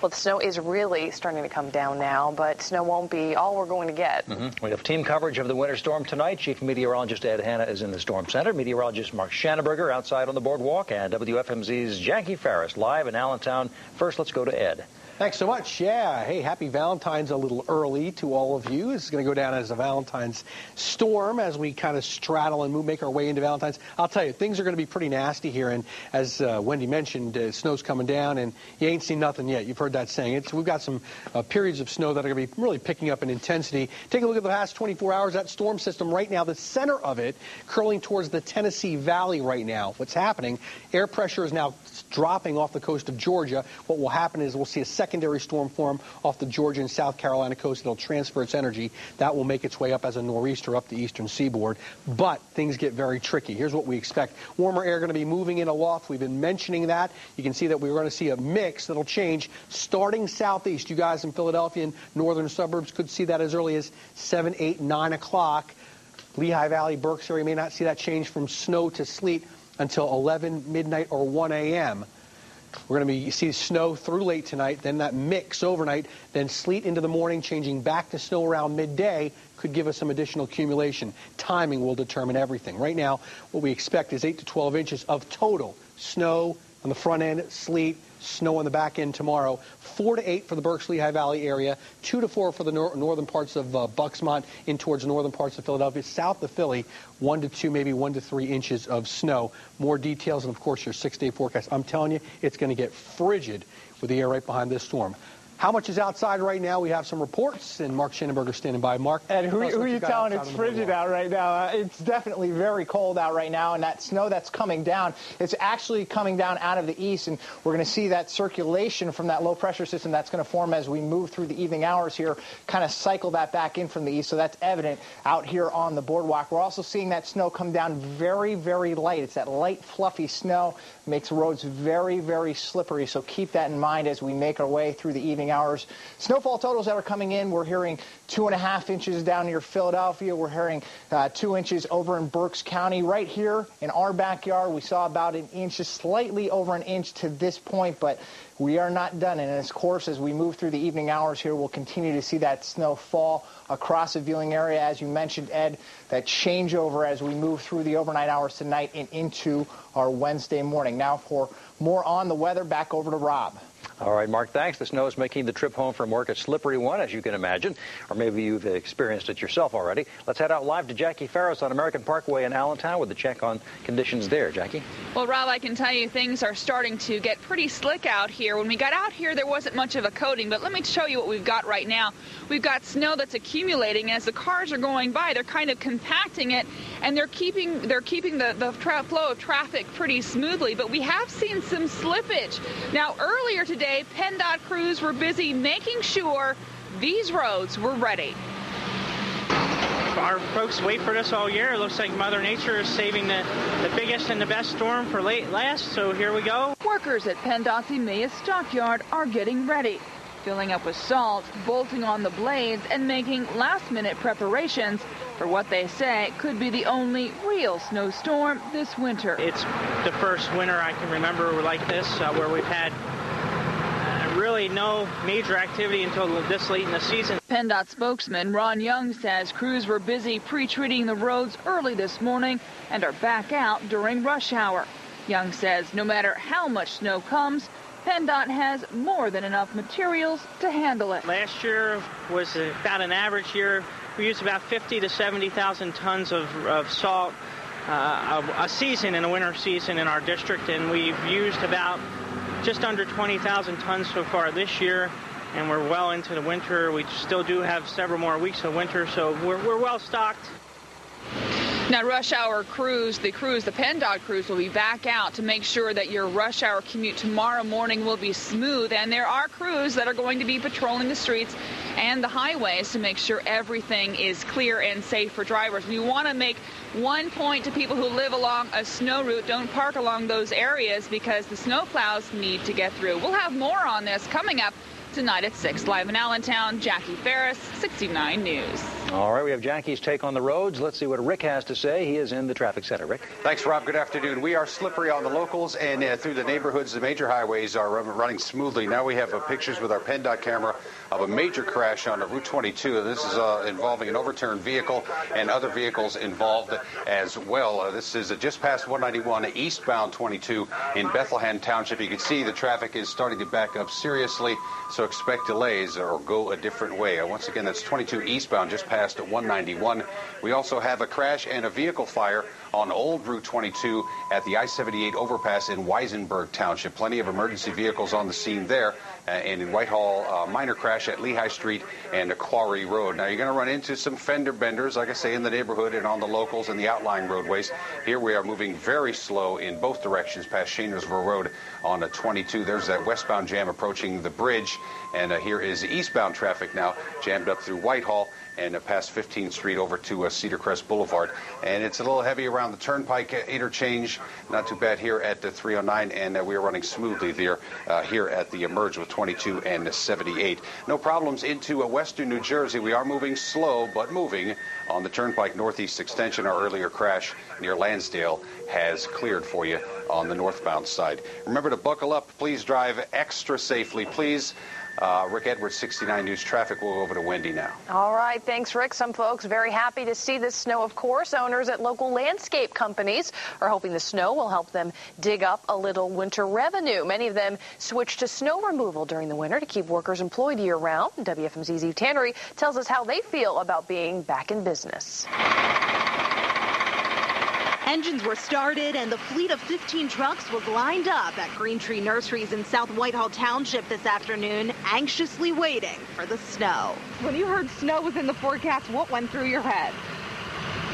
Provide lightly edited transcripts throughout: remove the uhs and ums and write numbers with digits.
Well, the snow is really starting to come down now, but snow won't be all we're going to get. We have team coverage of the winter storm tonight. Chief Meteorologist Ed Hanna is in the Storm Center. Meteorologist Mark Shanaberger outside on the boardwalk, and WFMZ's Jaccii Farris live in Allentown. First, let's go to Ed. Thanks so much. Yeah. Hey, happy Valentine's a little early to all of you. This is going to go down as a Valentine's storm as we kind of straddle and make our way into Valentine's. I'll tell you, things are going to be pretty nasty here. And as Wendy mentioned, snow's coming down, and you ain't seen nothing yet. You've heard that saying. We've got some periods of snow that are going to be really picking up in intensity. Take a look at the past 24 hours. That storm system right now, the center of it, curling towards the Tennessee Valley right now. What's happening, air pressure is now dropping off the coast of Georgia. What will happen is we'll see a secondary storm form off the Georgia and South Carolina coast. It'll transfer its energy. That will make its way up as a nor'easter up the eastern seaboard. But things get very tricky. Here's what we expect. Warmer air going to be moving in aloft. We've been mentioning that. You can see that we're going to see a mix that'll change starting southeast. You guys in Philadelphia and northern suburbs could see that as early as 7, 8, 9 o'clock. Lehigh Valley, Berks area may not see that change from snow to sleet until 11, midnight, or 1 a.m. We're going to see snow through late tonight, then that mix overnight, then sleet into the morning, changing back to snow around midday could give us some additional accumulation. Timing will determine everything. Right now, what we expect is 8 to 12 inches of total snow on the front end, sleet, snow on the back end tomorrow. 4 to 8 for the Berks-Lehigh Valley area, 2 to 4 for the northern parts of Buxmont in towards northern parts of Philadelphia. South of Philly, 1 to 2, maybe 1 to 3 inches of snow. More details and, of course, your 6-day forecast. I'm telling you, it's going to get frigid with the air right behind this storm. How much is outside right now? We have some reports, and Mark Shanaberger standing by. Mark, and who are you telling it's frigid out right now? It's definitely very cold out right now, and that snow that's coming down, it's actually coming down out of the east, and we're going to see that circulation from that low-pressure system that's going to form as we move through the evening hours here, kind of cycle that back in from the east, so that's evident out here on the boardwalk. We're also seeing that snow come down very, very light. It's that light, fluffy snow. Makes roads very, very slippery, so keep that in mind as we make our way through the evening hours. Snowfall totals that are coming in, we're hearing 2.5 inches down near Philadelphia. We're hearing 2 inches over in Berks County. Right here in our backyard, we saw about an inch, just slightly over an inch to this point, but we are not done. And of course, as we move through the evening hours here, we'll continue to see that snow fall across the viewing area. As you mentioned, Ed, that changeover as we move through the overnight hours tonight and into our Wednesday morning. Now for more on the weather, back over to Rob. All right, Mark, thanks. The snow is making the trip home from work a slippery one, as you can imagine, or maybe you've experienced it yourself already. Let's head out live to Jaccii Farris on American Parkway in Allentown with a check on conditions there. Jaccii? Well, Rob, I can tell you things are starting to get pretty slick out here. When we got out here, there wasn't much of a coating, but let me show you what we've got right now. We've got snow that's accumulating. As the cars are going by, they're kind of compacting it, and they're keeping the flow of traffic pretty smoothly, but we have seen some slippage. Now, earlier today, PennDOT crews were busy making sure these roads were ready. Our folks wait for this all year. It looks like Mother Nature is saving the biggest and the best storm for last, so here we go. Workers at PennDOT's Emmaus Stockyard are getting ready, filling up with salt, bolting on the blades, and making last-minute preparations for what they say could be the only real snowstorm this winter. It's the first winter I can remember like this, where we've had really no major activity until this late in the season. PennDOT spokesman Ron Young says crews were busy pre-treating the roads early this morning and are back out during rush hour. Young says no matter how much snow comes, PennDOT has more than enough materials to handle it. Last year was about an average year. We used about 50 to 70,000 tons of salt a season in a winter season in our district, and we've used about just under 20,000 tons so far this year, and we're well into the winter. We still do have several more weeks of winter, so we're well stocked. Now, rush hour crews, the PennDOT crews will be back out to make sure that your rush hour commute tomorrow morning will be smooth. And there are crews that are going to be patrolling the streets and the highways to make sure everything is clear and safe for drivers. We want to make one point to people who live along a snow route: don't park along those areas because the snowplows need to get through. We'll have more on this coming up tonight at 6. Live in Allentown, Jaccii Farris, 69 News. All right, we have Jackie's take on the roads. Let's see what Rick has to say. He is in the traffic center. Rick? Thanks, Rob. Good afternoon. We are slippery on the locals and through the neighborhoods. The major highways are running smoothly. Now we have pictures with our PennDOT camera of a major crash on Route 22. This is involving an overturned vehicle and other vehicles involved as well. This is just past 191 eastbound 22 in Bethlehem Township. You can see the traffic is starting to back up seriously, so expect delays or go a different way. Once again, that's 22 eastbound just past 191. We also have a crash and a vehicle fire on Old Route 22 at the I-78 overpass in Weisenberg Township. Plenty of emergency vehicles on the scene there. And in Whitehall, minor crash at Lehigh Street and Quarry Road. Now, you're going to run into some fender benders, like I say, in the neighborhood and on the locals and the outlying roadways. Here we are moving very slow in both directions past Shanersville Road on 22. There's that westbound jam approaching the bridge. And here is eastbound traffic now jammed up through Whitehall and past 15th Street over to Cedar Crest Boulevard. And it's a little heavy around the Turnpike interchange. Not too bad here at the 309, and we are running smoothly there here at the Emerge with 22 and 78. No problems into western New Jersey. We are moving slow, but moving on the Turnpike Northeast Extension. Our earlier crash near Lansdale has cleared for you on the northbound side. Remember to buckle up. Please drive extra safely, please. Rick Edwards, 69 News Traffic. We'll go over to Wendy now. All right. Thanks, Rick. Some folks very happy to see this snow, of course. Owners at local landscape companies are hoping the snow will help them dig up a little winter revenue. Many of them switched to snow removal during the winter to keep workers employed year-round. WFMZ's Eve Tannery tells us how they feel about being back in business. Engines were started and the fleet of 15 trucks was lined up at Green Tree Nurseries in South Whitehall Township this afternoon, anxiously waiting for the snow. When you heard snow was in the forecast, what went through your head?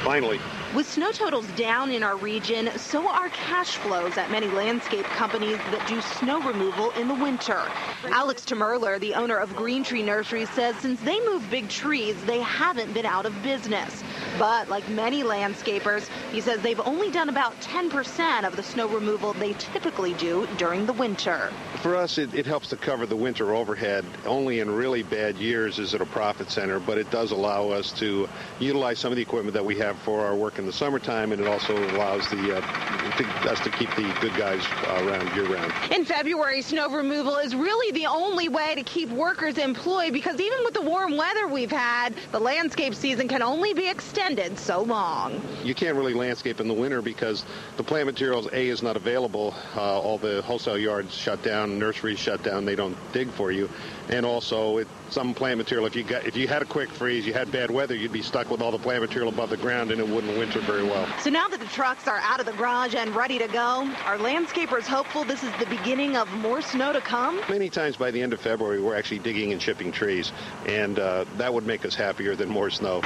Finally. With snow totals down in our region, so are cash flows at many landscape companies that do snow removal in the winter. Alex Temerler, the owner of Green Tree Nurseries, says since they move big trees, they haven't been out of business. But like many landscapers, he says they've only done about 10% of the snow removal they typically do during the winter. For us, it helps to cover the winter overhead. Only in really bad years is it a profit center, but it does allow us to utilize some of the equipment that we have for our work in the summertime, and it also allows us to keep the good guys around year-round. In February, snow removal is really the only way to keep workers employed because even with the warm weather we've had, the landscape season can only be extended so long. You can't really landscape in the winter because the plant materials, A, is not available. All the wholesale yards shut down, nurseries shut down, they don't dig for you. And also, some plant material, if you had a quick freeze, you had bad weather, you'd be stuck with all the plant material above the ground and it wouldn't winter very well. So now that the trucks are out of the garage and ready to go, are landscapers hopeful this is the beginning of more snow to come? Many times by the end of February, we're actually digging and shipping trees, and that would make us happier than more snow.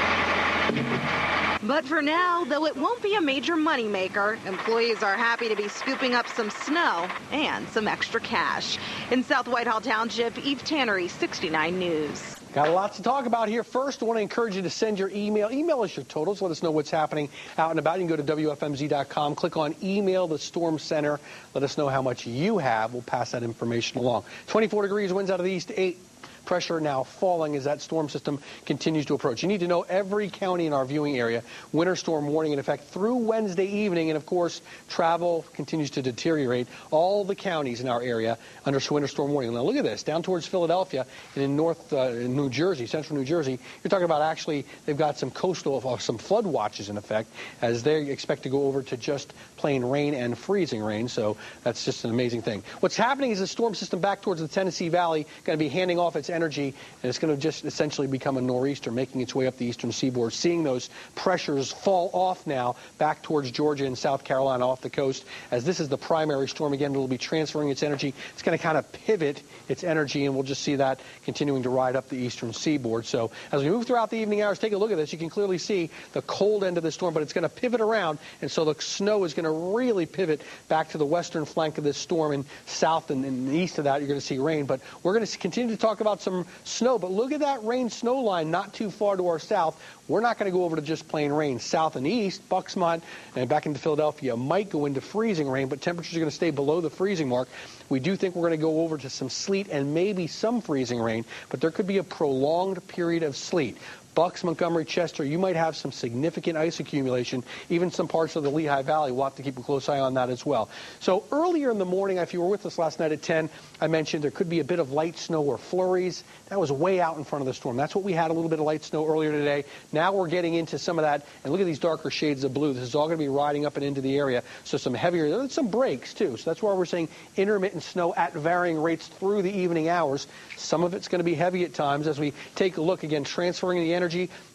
But for now, though it won't be a major moneymaker, employees are happy to be scooping up some snow and some extra cash. In South Whitehall Township, Eve Tannery, 69 News. Got lots to talk about here. First, I want to encourage you to send your email. Email us your totals. Let us know what's happening out and about. You can go to WFMZ.com. Click on Email the Storm Center. Let us know how much you have. We'll pass that information along. 24 degrees, winds out of the east, 8. Pressure now falling as that storm system continues to approach. You need to know every county in our viewing area. Winter storm warning in effect through Wednesday evening. And, of course, travel continues to deteriorate. All the counties in our area under winter storm warning. Now, look at this. Down towards Philadelphia and in in New Jersey, central New Jersey, you're talking about actually they've got some coastal, some flood watches in effect as they expect to go over to just plain rain and freezing rain. So that's just an amazing thing. What's happening is the storm system back towards the Tennessee Valley going to be handing off its energy, and it's going to just essentially become a nor'easter, making its way up the eastern seaboard. Seeing those pressures fall off now back towards Georgia and South Carolina off the coast. As this is the primary storm, again, it will be transferring its energy. It's going to kind of pivot its energy, and we'll just see that continuing to ride up the eastern seaboard. So as we move throughout the evening hours, take a look at this. You can clearly see the cold end of the storm, but it's going to pivot around, and so the snow is going to really pivot back to the western flank of this storm, and south and east of that you're going to see rain. But we're going to continue to talk about some snow. But look at that rain-snow line not too far to our south. We're not going to go over to just plain rain. South and east, Buxmont and back into Philadelphia might go into freezing rain, but temperatures are going to stay below the freezing mark. We do think we're going to go over to some sleet and maybe some freezing rain, but there could be a prolonged period of sleet. Bucks, Montgomery, Chester, you might have some significant ice accumulation. Even some parts of the Lehigh Valley, we'll have to keep a close eye on that as well. So earlier in the morning, if you were with us last night at 10, I mentioned there could be a bit of light snow or flurries. That was way out in front of the storm. That's what we had, a little bit of light snow earlier today. Now we're getting into some of that, and look at these darker shades of blue. This is all going to be riding up and into the area, so some heavier, some breaks too. So that's why we're saying intermittent snow at varying rates through the evening hours. Some of it's going to be heavy at times as we take a look, again, transferring the energy,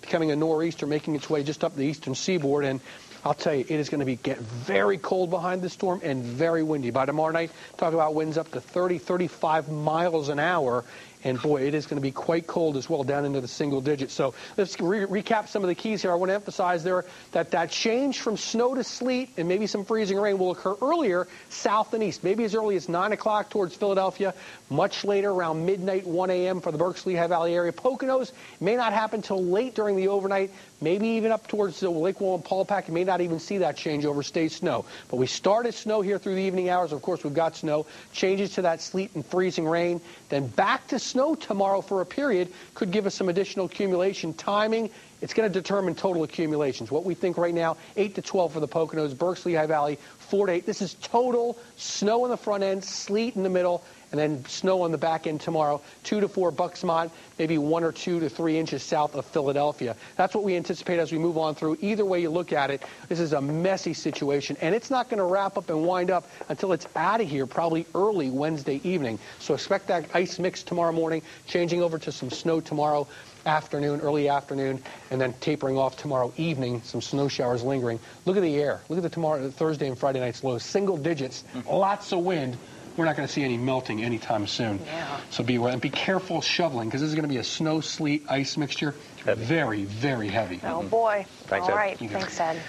becoming a nor'easter, making its way just up the eastern seaboard. And I'll tell you, it is going to get very cold behind the storm and very windy. By tomorrow night, talk about winds up to 30, 35 miles an hour. And, boy, it is going to be quite cold as well, down into the single digits. So let's recap some of the keys here. I want to emphasize there that change from snow to sleet and maybe some freezing rain will occur earlier south and east, maybe as early as 9 o'clock towards Philadelphia, much later around midnight, 1 a.m. for the Berks-Lehigh Valley area. Poconos may not happen until late during the overnight, maybe even up towards the Lake Wallenpaupack. You may not even see that change over stay snow. But we started snow here through the evening hours. Of course, we've got snow. Changes to that sleet and freezing rain. Then back to snow tomorrow for a period could give us some additional accumulation. Timing, it's going to determine total accumulations. What we think right now, 8 to 12 for the Poconos, Berks-Lehigh Valley, 4 to 8. This is total snow in the front end, sleet in the middle, and then snow on the back end tomorrow. 2 to 4 Buxmont, maybe 1 or 2 to 3 inches south of Philadelphia. That's what we anticipate as we move on through. Either way you look at it, this is a messy situation, and it's not going to wrap up and wind up until it's out of here probably early Wednesday evening. So expect that ice mix tomorrow morning, changing over to some snow tomorrow afternoon, early afternoon, and then tapering off tomorrow evening, some snow showers lingering. Look at the air. Look at the Thursday and Friday night's lows. Single digits, lots of wind. We're not going to see any melting anytime soon. Yeah. So be aware and be careful shoveling, because this is going to be a snow, sleet, ice mixture. Heavy. Very, very heavy. Oh, boy. Thanks, All Ed. right. Thanks, Ed.